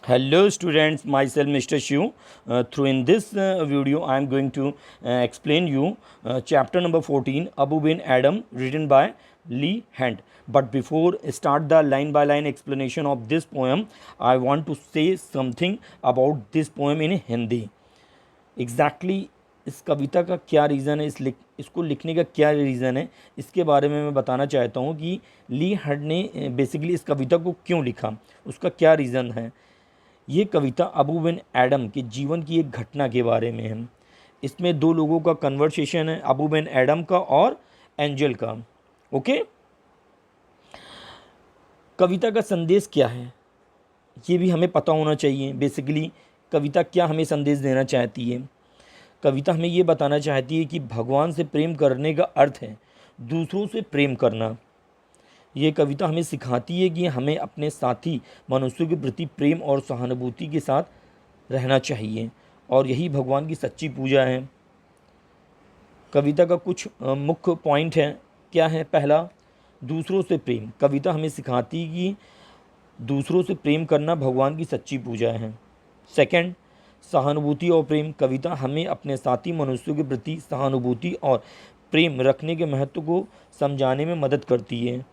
Hello students, myself Mr. Shiv. Through in this video I am going to explain you chapter number 14 Abu bin Adam, written by Lee Hand. But before start the line by line explanation of this poem, I want to say something about this poem in Hindi. Exactly इस कविता का क्या reason है, इसको लिखने का क्या reason है, इसके बारे में मैं बताना चाहता हूँ कि ली हड ने बेसिकली इस कविता को क्यों लिखा, उसका क्या रीज़न है। ये कविता अबू बिन एडम के जीवन की एक घटना के बारे में है। इसमें दो लोगों का कन्वर्सेशन है, अबू बिन एडम का और एंजल का। ओके, कविता का संदेश क्या है ये भी हमें पता होना चाहिए। बेसिकली कविता क्या हमें संदेश देना चाहती है। कविता हमें ये बताना चाहती है कि भगवान से प्रेम करने का अर्थ है दूसरों से प्रेम करना। ये कविता हमें सिखाती है कि हमें अपने साथी मनुष्यों के प्रति प्रेम और सहानुभूति के साथ रहना चाहिए, और यही भगवान की सच्ची पूजा है। कविता का कुछ मुख्य पॉइंट है। क्या है? पहला, दूसरों से प्रेम। कविता हमें सिखाती है कि दूसरों से प्रेम करना भगवान की सच्ची पूजा है। सेकंड, सहानुभूति और प्रेम। कविता हमें अपने साथी मनुष्यों के प्रति सहानुभूति और प्रेम रखने के महत्व को समझाने में मदद करती है।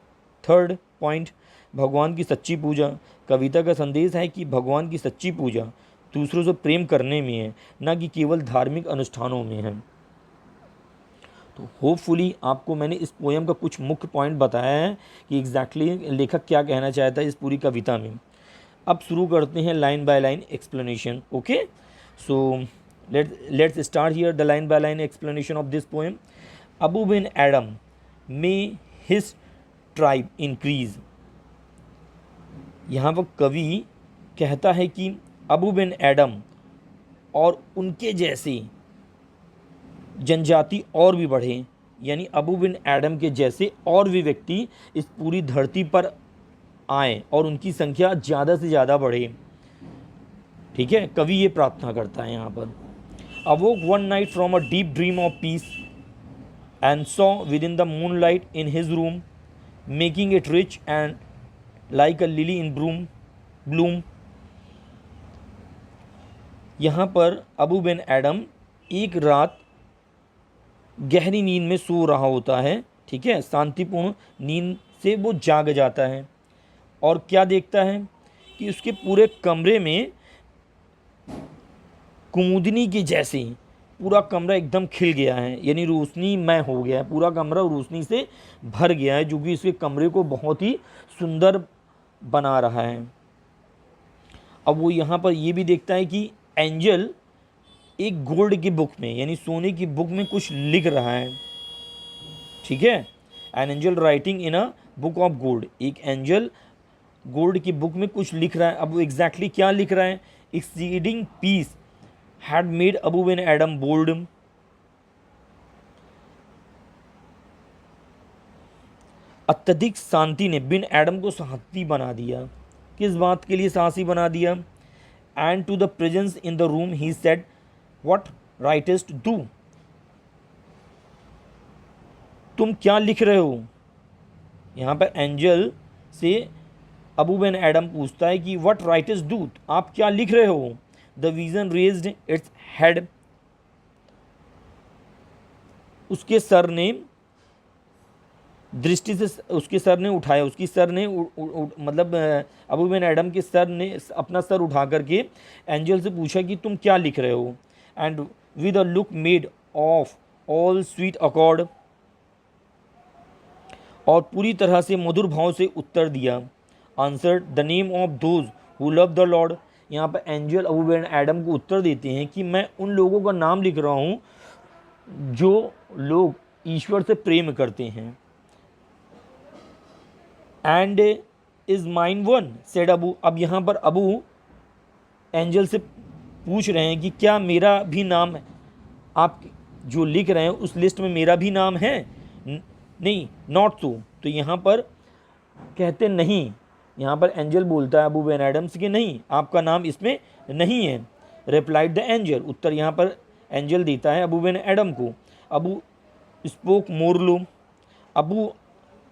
थर्ड पॉइंट, भगवान की सच्ची पूजा। कविता का संदेश है कि भगवान की सच्ची पूजा दूसरों से प्रेम करने में है, न कि केवल धार्मिक अनुष्ठानों में है। तो होपफुली आपको मैंने इस पोएम का कुछ मुख्य पॉइंट बताया है कि एग्जैक्टली लेखक क्या कहना चाहता है इस पूरी कविता में। अब शुरू करते हैं line by line explanation. Okay, so let's start here the line by line explanation of this poem. Abou Ben Adhem may his tribe increase. यहाँ पर कवि कहता है कि अबू बिन एडम और उनके जैसे जनजाति और भी बढ़े, यानी अबू बिन एडम के जैसे और भी व्यक्ति इस पूरी धरती पर आए और उनकी संख्या ज़्यादा से ज़्यादा बढ़े। ठीक है, कवि ये प्रार्थना करता है यहाँ पर। अवोक one night from a deep dream of peace and saw with in the moon light in his room making it rich and like a lily in Bloom. यहाँ पर अबू बिन एडम एक रात गहरी नींद में सो रहा होता है। ठीक है, शांतिपूर्ण नींद से वो जाग जाता है और क्या देखता है कि उसके पूरे कमरे में कुमुदनी के जैसे पूरा कमरा एकदम खिल गया है, यानी रोशनीमय हो गया है। पूरा कमरा रोशनी से भर गया है, जो कि इसके कमरे को बहुत ही सुंदर बना रहा है। अब वो यहाँ पर ये भी देखता है कि एंजल एक गोल्ड की बुक में, यानी सोने की बुक में कुछ लिख रहा है। ठीक है, an angel writing in a book of gold. एक एंजल गोल्ड की बुक में कुछ लिख रहा है। अब वो एग्जैक्टली क्या लिख रहा है? Exceeding peace had made Abou Ben Adhem bold. अत्यधिक शांति ने बिन एडम को साहसी बना दिया। किस बात के लिए साहसी बना दिया? And to the presence in the room he said what writest thou. तुम क्या लिख रहे हो? यहाँ पर एंजल से अबू बिन एडम पूछता है कि व्हाट राइटेस्ट डू, आप क्या लिख रहे हो? The vision raised its head. उसके सर ने दृष्टि से उसके सर ने उठाया, उसकी सर ने मतलब अबू बिन एडम के सर ने अपना सर उठा करके एंजल से पूछा कि तुम क्या लिख रहे हो? And with a look made of all sweet accord, और पूरी तरह से मधुर भाव से उत्तर दिया, answer the name of those who love the Lord. यहाँ पर एंजल अबू बिन एडम को उत्तर देते हैं कि मैं उन लोगों का नाम लिख रहा हूँ जो लोग ईश्वर से प्रेम करते हैं। And is mine one said Abu. अब यहाँ पर अबू एंजल से पूछ रहे हैं कि क्या मेरा भी नाम है, आप जो लिख रहे हैं उस लिस्ट में मेरा भी नाम है? नहीं, नॉट सो। तो यहाँ पर कहते नहीं, यहाँ पर एंजल बोलता है अबू बिन एडम्स कि नहीं, आपका नाम इसमें नहीं है। रिप्लाइड द एंजल, उत्तर यहाँ पर एंजल देता है अबू बिन एडम को। अबू स्पोक मोर लो। अबू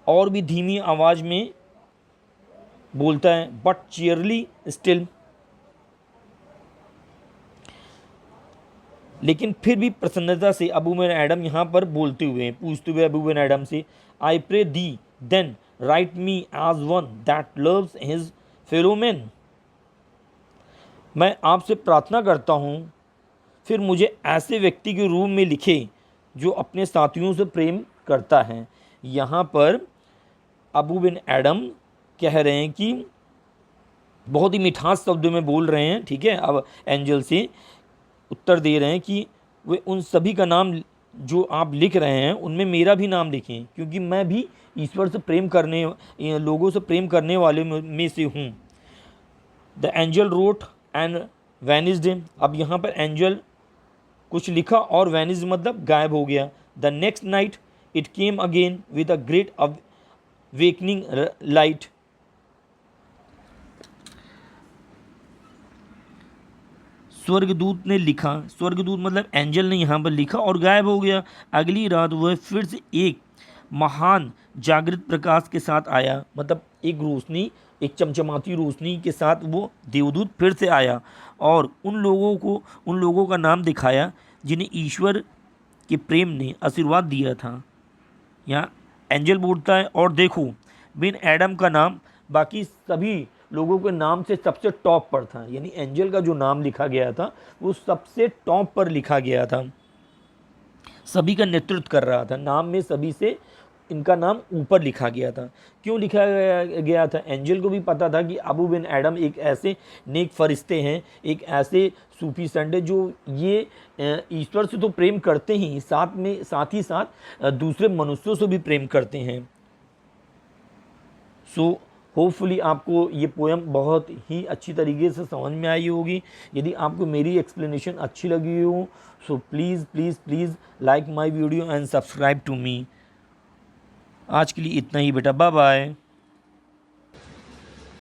और भी धीमी आवाज़ में बोलता है बट चीयरली स्टिल। लेकिन फिर भी प्रसन्नता से अबू बिन एडम यहाँ पर बोलते हुए पूछते हुए अबू बिन एडम से, I pray thee then write me as one that loves his fellow man. मैं आपसे प्रार्थना करता हूँ, फिर मुझे ऐसे व्यक्ति के रूप में लिखे जो अपने साथियों से प्रेम करता है। यहाँ पर अबू बिन एडम कह रहे हैं कि बहुत ही मिठास शब्दों में बोल रहे हैं, ठीक है। अब एंजल से उत्तर दे रहे हैं कि वे उन सभी का नाम जो आप लिख रहे हैं उनमें मेरा भी नाम लिखें, क्योंकि मैं भी ईश्वर से प्रेम करने, लोगों से प्रेम करने वाले में से हूँ। The angel wrote and vanished. अब यहाँ पर एंजल कुछ लिखा और वैनिज मतलब गायब हो गया। The next night it came again with a great wakening light. स्वर्गदूत ने लिखा, स्वर्गदूत मतलब एंजल ने यहाँ पर लिखा और गायब हो गया। अगली रात वह फिर से एक महान जागृत प्रकाश के साथ आया, मतलब एक रोशनी, एक चमचमाती रोशनी के साथ वो देवदूत फिर से आया और उन लोगों का नाम दिखाया जिन्हें ईश्वर के प्रेम ने आशीर्वाद दिया था। यहाँ एंजल बोलता है और देखो बिन एडम का नाम बाकी सभी लोगों के नाम से सबसे टॉप पर था, यानी एंजल का जो नाम लिखा गया था वो सबसे टॉप पर लिखा गया था, सभी का नेतृत्व कर रहा था, नाम में सभी से इनका नाम ऊपर लिखा गया था। क्यों लिखा गया था? एंजल को भी पता था कि अबू बिन एडम एक ऐसे नेक फरिश्ते हैं, एक ऐसे सूफी संत जो ये ईश्वर से तो प्रेम करते ही साथ ही साथ दूसरे मनुष्यों से भी प्रेम करते हैं। सो होपफुली आपको ये पोएम बहुत ही अच्छी तरीके से समझ में आई होगी। यदि आपको मेरी एक्सप्लेनेशन अच्छी लगी हो so please please please like my video and subscribe to me. आज के लिए इतना ही बेटा, बाय बाय।